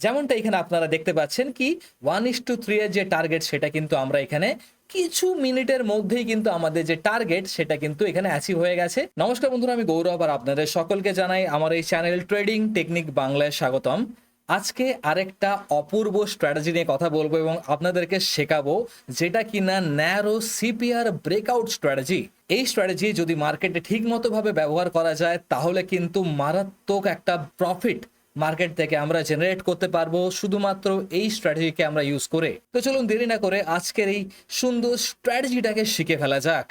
যেমনটা এখানে আপনারা দেখতে পাচ্ছেন কি 1:3 এর যে টার্গেট সেটা কিন্তু আমরা এখানে কিছু মিনিটের মধ্যেই কিন্তু আমাদের যে টার্গেট সেটা কিন্তু এখানে অ্যাচিভ হয়ে গেছে। নমস্কার বন্ধুরা, আমি গৌরব আর আপনাদের সকলকে জানাই আমার এই চ্যানেল ট্রেডিং টেকনিক বাংলায় স্বাগতম। আজকে আরেকটা অপূর্ব স্ট্র্যাটেজি নিয়ে কথা বলবো এবং আপনাদেরকে শেখাবো যেটা কিনা ন্যারো সিপিআর ব্রেকআউট স্ট্র্যাটেজি। এই স্ট্র্যাটেজি যদি মার্কেটে ঠিক মতো ভাবে ব্যবহার করা যায় তাহলে কিন্তু মারাত্মক একটা প্রফিট মার্কেট থেকে আমরা জেনারেট করতে পারবো শুধুমাত্র এই স্ট্র্যাটেজিকে আমরা ইউজ করে। তো চলুন দেরি না করে আজকের এই সুন্দর স্ট্র্যাটেজিটাকে শিখে ফেলা যাক।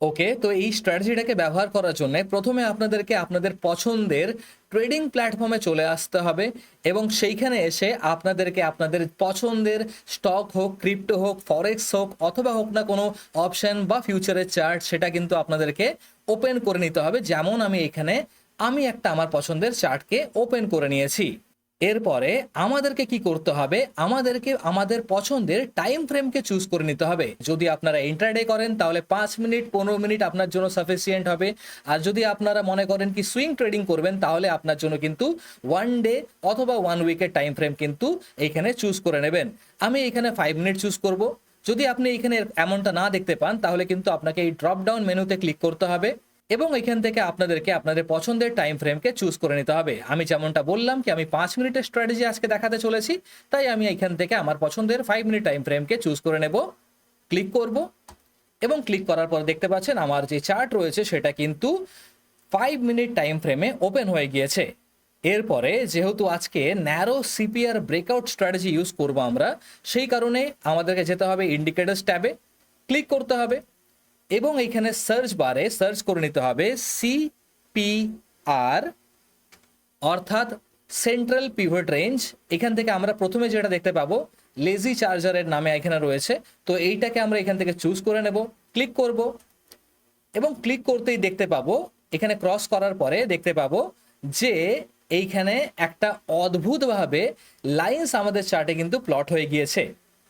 ওকে, তো এই স্ট্র্যাটেজিটাকে ব্যবহার করার জন্য প্রথমে আপনাদেরকে আপনাদের পছন্দের ট্রেডিং প্ল্যাটফর্মে চলে আসতে হবে এবং সেইখানে এসে আপনাদেরকে আপনাদের পছন্দের স্টক হোক, ক্রিপ্টো হোক, ফরেক্স হোক অথবা হোক না কোনো অপশন বা ফিউচারের চার্ট, সেটা কিন্তু আপনাদেরকে ওপেন করে নিতে হবে। যেমন আমি একটা আমার পছন্দের চার্টকে ওপেন করে নিয়েছি। এরপরে আমাদেরকে কি করতে হবে, আমাদেরকে আমাদের পছন্দের টাইম ফ্রেমকে চুজ করে নিতে হবে। যদি আপনারা ইন্ট্রাডে করেন তাহলে 5 মিনিট 15 মিনিট আপনার জন্য সাফিসিয়েন্ট হবে। আর যদি আপনারা মনে করেন কি সুইং ট্রেডিং করবেন তাহলে আপনার জন্য কিন্তু 1 ডে অথবা 1 উইকের টাইম ফ্রেম কিন্তু এইখানে চুজ করে নেবেন। আমি এখানে 5 মিনিট চুজ করব। যদি আপনি এখানে এমনটা না দেখতে পান তাহলে কিন্তু আপনাকে এই ড্রপ ডাউন মেনুতে ক্লিক করতে হবে এবং এখান থেকে আপনাদেরকে আপনাদের পছন্দের টাইম ফ্রেমকে চুজ করে নিতে হবে। আমি যেমনটা বললাম কি আমি 5 মিনিটের স্ট্র্যাটেজি আজকে দেখাতে চলেছি, তাই আমি এখান থেকে আমার পছন্দের 5 মিনিট টাইম ফ্রেমকে চুজ করে নেব, ক্লিক করব এবং ক্লিক করার পর দেখতে পাচ্ছেন আমার যে চার্ট রয়েছে সেটা কিন্তু 5 মিনিট টাইম ফ্রেমে ওপেন হয়ে গিয়েছে। এরপরে যেহেতু আজকে narrow CPR breakout strategy use করব আমরা, সেই কারণে আমাদেরকে যেতে হবে ইন্ডিকেটরস ট্যাবে, ক্লিক করতে হবে এবং এইখানে সার্চ বারে সার্চ করে নিতে হবে সিপিআর অর্থাৎ সেন্ট্রাল পিভট রেঞ্জ। এখান থেকে আমরা প্রথমে যেটা দেখতে পাবো লেজি চার্জারের নামে এখানে রয়েছে, তো এইটাকে আমরা এখান থেকে চুজ করে নেব, ক্লিক করব এবং ক্লিক করতেই দেখতে পাবো এখানে ক্রস করার পরে দেখতে পাবো যে এইখানে একটা অদ্ভুতভাবে লাইন্স আমাদের চার্টে কিন্তু প্লট হয়ে গিয়েছে।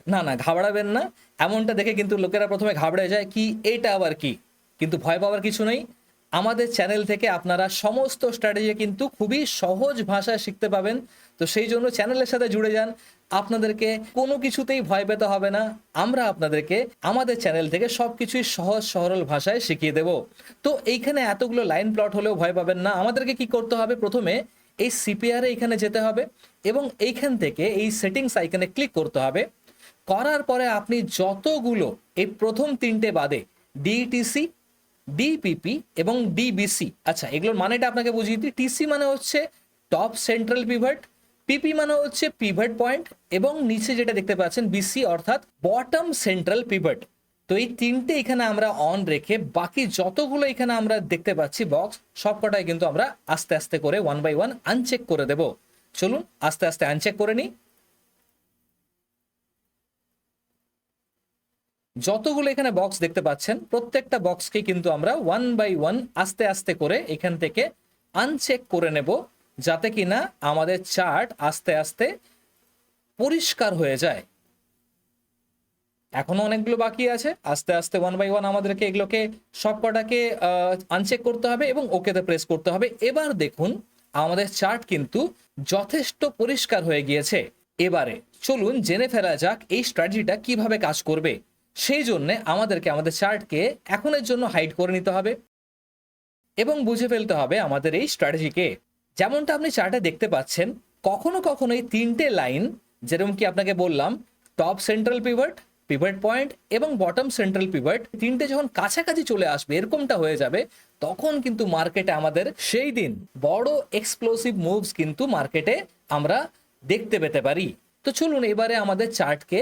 না না, ঘাবড়াবেন না। এমনটা দেখে কিন্তু লোকেরা প্রথমে ঘাবড়ে যায় কি এটা আবার কি, কিন্তু ভয় পাওয়ার কিছু নেই। আমাদের চ্যানেল থেকে আপনারা সমস্ত স্ট্র্যাটেজি কিন্তু খুবই সহজ ভাষায় শিখতে পাবেন। তো সেই জন্য চ্যানেলের সাথে জুড়ে যান, আপনাদেরকে কোনো কিছুতেই ভয় পেতে হবে না। আমরা আপনাদেরকে আমাদের চ্যানেল থেকে সবকিছুই সহজ সরল ভাষায় শিখিয়ে দেব। তো এইখানে এতগুলো লাইন প্লট হলেও ভয় পাবেন না। আমাদেরকে কি করতে হবে, প্রথমে এই সিপিআর এখানে যেতে হবে এবং এইখান থেকে এই সেটিংস আইকনে ক্লিক করতে হবে। করার পরে আপনি যতগুলো এই প্রথম 3টে বাদে ডিটিসি, ডিপিপি এবং ডিবিসি, আচ্ছা এগুলোর মানেটা আপনাকে বুঝিয়ে দিই। টিসি মানে হচ্ছে টপ সেন্ট্রাল পিভট, পিপি মানে হচ্ছে পিভট পয়েন্ট এবং নিচে যেটা দেখতে পাচ্ছেন বিসি অর্থাৎ বটম সেন্ট্রাল পিভট। তো এই 3টে এখানে আমরা অন রেখে বাকি যতগুলো এখানে আমরা দেখতে পাচ্ছি বক্স সবকটাই কিন্তু আমরা আস্তে আস্তে করে 1 বাই 1 আনচেক করে দেব। চলুন আস্তে আস্তে আনচেক করে নিই। যতগুলো এখানে বক্স দেখতে পাচ্ছেন প্রত্যেকটা বক্সকে কিন্তু আমরা 1 বাই 1 আস্তে আস্তে করে এখান থেকে আনচেক করে নেব, যাতে কিনা আমাদের চার্ট আস্তে আস্তে পরিষ্কার হয়ে যায়। এখনো অনেকগুলো বাকি আছে, আস্তে আস্তে 1 বাই 1 আমাদেরকে এগুলোকে সবকটাকে আনচেক করতে হবে এবং ওকেতে প্রেস করতে হবে। এবার দেখুন আমাদের চার্ট কিন্তু যথেষ্ট পরিষ্কার হয়ে গিয়েছে। এবারে চলুন জেনে ফেলা যাক এই স্ট্র্যাটেজিটা কিভাবে কাজ করবে। সেই জন্য আমাদেরকে আমাদের চার্টকে এখনের জন্য হাইড করে নিতে হবে এবং বুঝে ফেলতে হবে আমাদের এই স্ট্র্যাটেজিকে। যেমনটা আপনি চার্টে দেখতে পাচ্ছেন কখনো কখনো এই 3টে লাইন, যেরকম কি আপনাকে বললাম top central pivot, pivot point এবং বটম সেন্ট্রাল পিভট, 3টে যখন কাছাকাছি চলে আসবে এরকমটা হয়ে যাবে, তখন কিন্তু মার্কেটে আমাদের সেই দিন বড় এক্সপ্লোসিভ মুভস কিন্তু মার্কেটে আমরা দেখতে পেতে পারি। তো চলুন এবারে আমাদের চার্টকে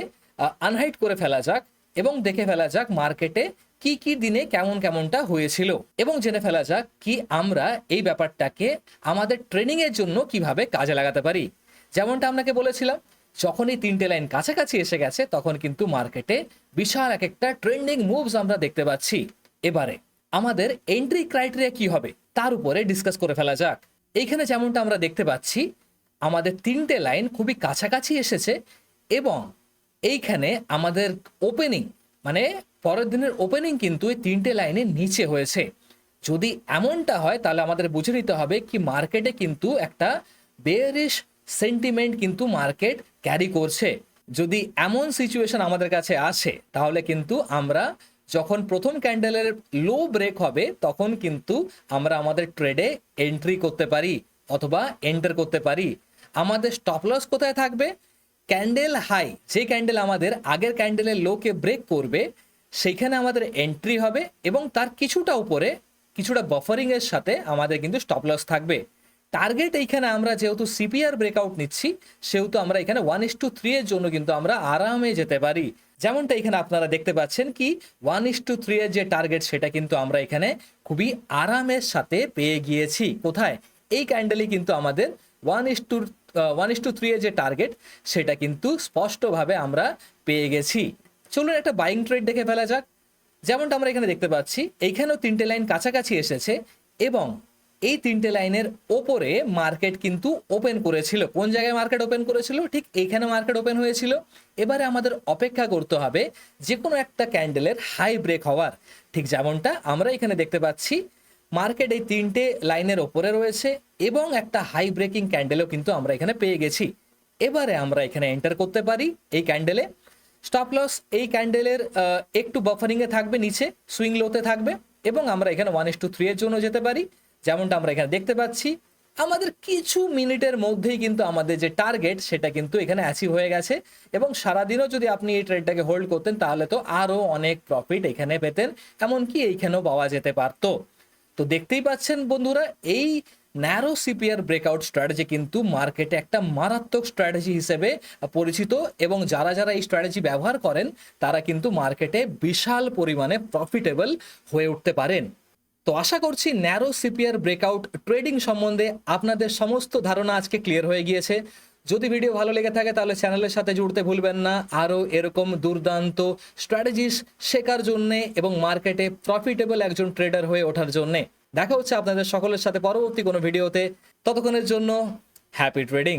আনহাইড করে ফেলা যাক এবং দেখে ফেলা যাক মার্কেটে কি কি দিনে কেমন কেমনটা হয়েছিল এবং জেনে ফেলা যাক কি আমরা এই ব্যাপারটাকে আমাদের ট্রেনিং এর জন্য কিভাবে কাজে লাগাতে পারি। যেমনটা আপনাকে বলেছিলাম যখন এই 3টে লাইন কাছাকাছি এসে গেছে তখন কিন্তু মার্কেটে বিশাল এক একটা ট্রেন্ডিং মুভস আমরা দেখতে পাচ্ছি। এবারে আমাদের এন্ট্রি ক্রাইটেরিয়া কি হবে তার উপরে ডিসকাস করে ফেলা যাক। এইখানে যেমনটা আমরা দেখতে পাচ্ছি আমাদের 3টে লাইন খুবই কাছাকাছি এসেছে এবং এইখানে আমাদের ওপেনিং মানে পরের দিনের ওপেনিং কিন্তু এই 3টে লাইনের নিচে হয়েছে। যদি এমনটা হয় তাহলে আমাদের বুঝে নিতে হবে কি মার্কেটে কিন্তু একটা বেয়ারিশ সেন্টিমেন্ট কিন্তু মার্কেট ক্যারি করছে। যদি এমন সিচুয়েশন আমাদের কাছে আসে তাহলে কিন্তু আমরা যখন প্রথম ক্যান্ডেলের লো ব্রেক হবে তখন কিন্তু আমরা আমাদের ট্রেডে এন্ট্রি করতে পারি অথবা এন্টার করতে পারি। আমাদের স্টপ লস কোথায় থাকবে? ক্যান্ডেল হাই, যে ক্যান্ডেল আমাদের আগের ক্যান্ডেলের লোকে ব্রেক করবে সেইখানে আমাদের এন্ট্রি হবে এবং তার কিছুটা উপরে কিছুটা বাফারিং এর সাথে আমাদের কিন্তু স্টপ লস থাকবে। টার্গেট এইখানে আমরা যেহেতু সিপিআর ব্রেকআউট নিচ্ছি সেহেতু আমরা এখানে 1:3 এর জন্য কিন্তু আমরা আরামে যেতে পারি। যেমনটা এখানে আপনারা দেখতে পাচ্ছেন কি 1:3 এর যে টার্গেট সেটা কিন্তু আমরা এখানে খুবই আরামের সাথে পেয়ে গিয়েছি। কোথায়? এই ক্যান্ডেলই কিন্তু আমাদের 1:3 এর যে টার্গেট সেটা কিন্তু স্পষ্টভাবে আমরা পেয়ে গেছি। চলুন একটা বাইং ট্রেড দেখে ফেলা যাক। যেমনটা আমরা এখানে দেখতে পাচ্ছি এইখানেও তিনটে লাইন কাছাকাছি এসেছে এবং এই তিনটে লাইনের ওপরে মার্কেট কিন্তু ওপেন করেছিল। কোন জায়গায় মার্কেট ওপেন করেছিল? ঠিক এইখানে মার্কেট ওপেন হয়েছিল। এবারে আমাদের অপেক্ষা করতে হবে যে কোনো একটা ক্যান্ডেলের হাই ব্রেক হওয়ার। ঠিক যেমনটা আমরা এখানে দেখতে পাচ্ছি মার্কেট এই তিনটে লাইনের ওপরে রয়েছে এবং একটা হাই ব্রেকিং ক্যান্ডেলও কিন্তু আমরা এখানে পেয়ে গেছি। এবারে আমরা এখানে এন্টার করতে পারি এই ক্যান্ডেলে। স্টপ লস এই ক্যান্ডেলের একটু বাফারিংয়ে থাকবে, নিচে সুইং লোতে থাকবে এবং আমরা এখানে 1:3 এর জন্য যেতে পারি। যেমনটা আমরা এখানে দেখতে পাচ্ছি আমাদের কিছু মিনিটের মধ্যেই কিন্তু আমাদের যে টার্গেট সেটা কিন্তু এখানে অ্যাচিভ হয়ে গেছে এবং সারাদিনও যদি আপনি এই ট্রেডটাকে হোল্ড করতেন তাহলে তো আরও অনেক প্রফিট এখানে পেতেন, এমনকি এইখানেও পাওয়া যেতে পারতো। তো দেখতেই পাচ্ছেন বন্ধুরা, এই ন্যারো সিপিআর ব্রেকআউট স্ট্র্যাটেজি কিন্তু মার্কেটে একটা মারাত্মক স্ট্র্যাটেজি হিসেবে পরিচিত এবং যারা যারা এই স্ট্র্যাটেজি ব্যবহার করেন তারা কিন্তু মার্কেটে বিশাল পরিমাণে প্রফিটেবল হয়ে উঠতে পারেন। তো আশা করছি ন্যারো সিপিআর ব্রেকআউট ট্রেডিং সম্বন্ধে আপনাদের সমস্ত ধারণা আজকে ক্লিয়ার হয়ে গিয়েছে। যদি ভিডিও ভালো লেগে থাকে তাহলে চ্যানেলের সাথে জুড়তে ভুলবেন না আরও এরকম দুর্দান্ত স্ট্র্যাটেজিস শেখার জন্যে এবং মার্কেটে প্রফিটেবল একজন ট্রেডার হয়ে ওঠার জন্যে। দেখা হচ্ছে আপনাদের সকলের সাথে পরবর্তী কোনো ভিডিওতে। ততক্ষণের জন্য হ্যাপি ট্রেডিং।